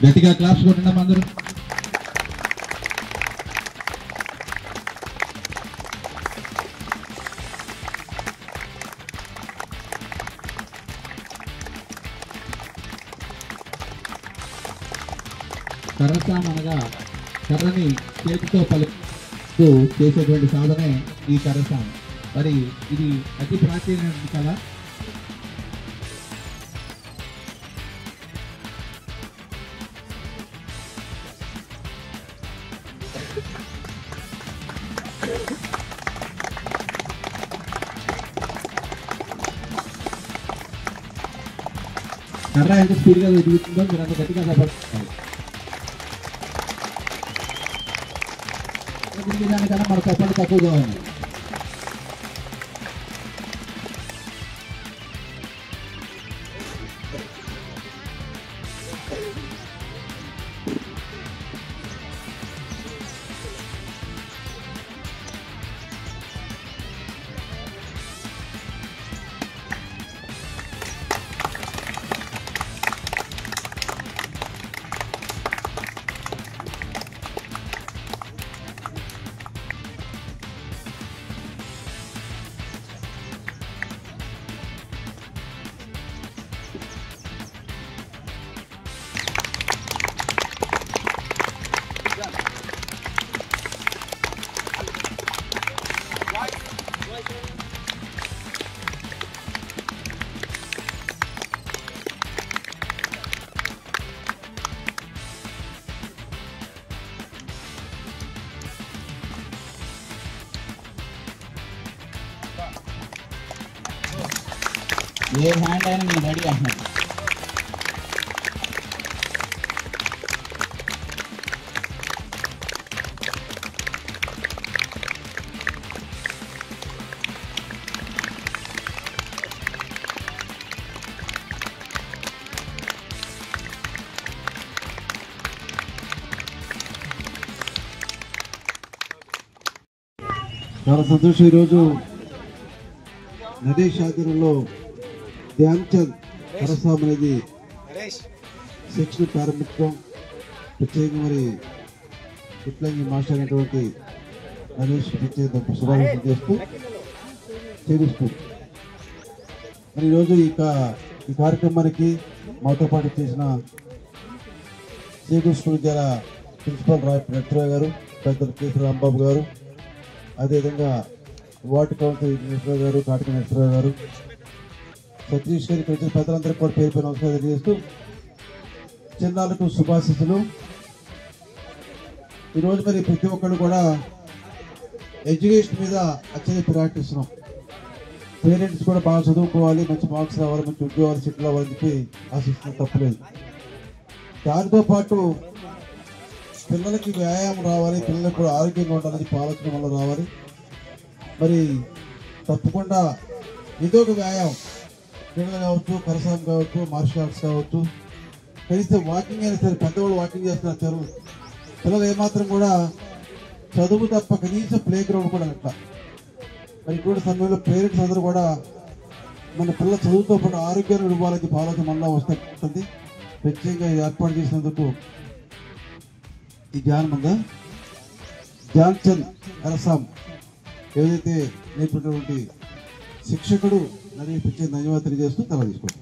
గట్టిగా క్లాప్స్ కొట్టండి అందరూ. కర్రసాం అనగా కర్రని చేతితో పలుకుతూ చేసేటువంటి సాధనే ఈ కర్రసాం. మరి ఇది అతి ప్రాచీనమైనది కదా. కర్ర ఎంత స్పీడ్గా ఎదుగుతుందో మీరు అంత గట్టిగా సపోర్ట్ దానికన్నా మన సపోర్ట్ తక్కువగా ఉంది. ఏ హ్యాండ్ అయినా నేను రెడీ అంటున్నాను. చాలా సంతోషం. ఈరోజు నరేష్ ఆధ్వర్యంలో ధ్యాన్ చంద్ కరసాం అనేది శిక్షణ ప్రారంభించడం, ప్రత్యేకంగా మరి ఇట్లంగి మాస్టర్ అయినటువంటి నరేష్ ప్రత్యేక శుభాకాంక్షలు చేస్తూ చేస్తూ మరి ఈరోజు ఈ కార్యక్రమానికి మాతో పాటు చేసిన శ్రీకృష్ణ స్కూల్ జిల్లా ప్రిన్సిపల్ నరసరావు గారు, పెద్దలు కేసీ రాంబాబు గారు, అదేవిధంగా వార్డు కౌన్సిల్ నరసరావు గారు, కాటక నరసరావు గారు, సతీష్ గారికి వచ్చిన పెద్దలందరికీ కూడా పేరు నమస్కారం తెలియజేస్తూ చిన్నాలకు శుభాశిస్సులు. ఈరోజు మరి ప్రతి ఒక్కరు కూడా ఎడ్యుకేషన్ మీద అత్యధిక ప్రయారిటీ ఇస్తున్నాం. పేరెంట్స్ కూడా బాగా చదువుకోవాలి, మంచి మార్క్స్ రావాలి, మంచి ఉద్యోగాలు సెటిల్ అవ్వాలని చెప్పి ఆశిస్తున్న తప్పలేదు. దానితో పాటు పిల్లలకి వ్యాయామం రావాలి, పిల్లలకు కూడా ఆరోగ్యంగా ఉండాలని చెప్పి ఆలోచన వల్ల రావాలి. మరి తప్పకుండా ఏదో ఒక వ్యాయామం, క్రీడలు కావచ్చు, కరసాం కావచ్చు, మార్షల్ ఆర్ట్స్ కావచ్చు, కనీసం వాకింగ్ అయినా సరే. పెద్దవాళ్ళు వాకింగ్ చేస్తున్నారు, పిల్లలు ఏమాత్రం కూడా చదువు తప్ప కనీసం ప్లే గ్రౌండ్ కూడా అట్లా. మరి ఇటువంటి సమయంలో పేరెంట్స్ అందరూ కూడా మన పిల్లల చదువుతో పాటు ఆరోగ్యాన్ని ఇవ్వాలని చెప్పి ఆలోచన మళ్ళా వస్తుంది. ప్రత్యేకంగా ఏర్పాటు చేసినందుకు ఈ ధ్యాన్ చంద్ కరసాం ఏదైతే నేర్పినటువంటి శిక్షకుడు నరేష్ ప్రత్యేక ధన్యవాదాలు తెలియజేస్తూ తల తీసుకోండి.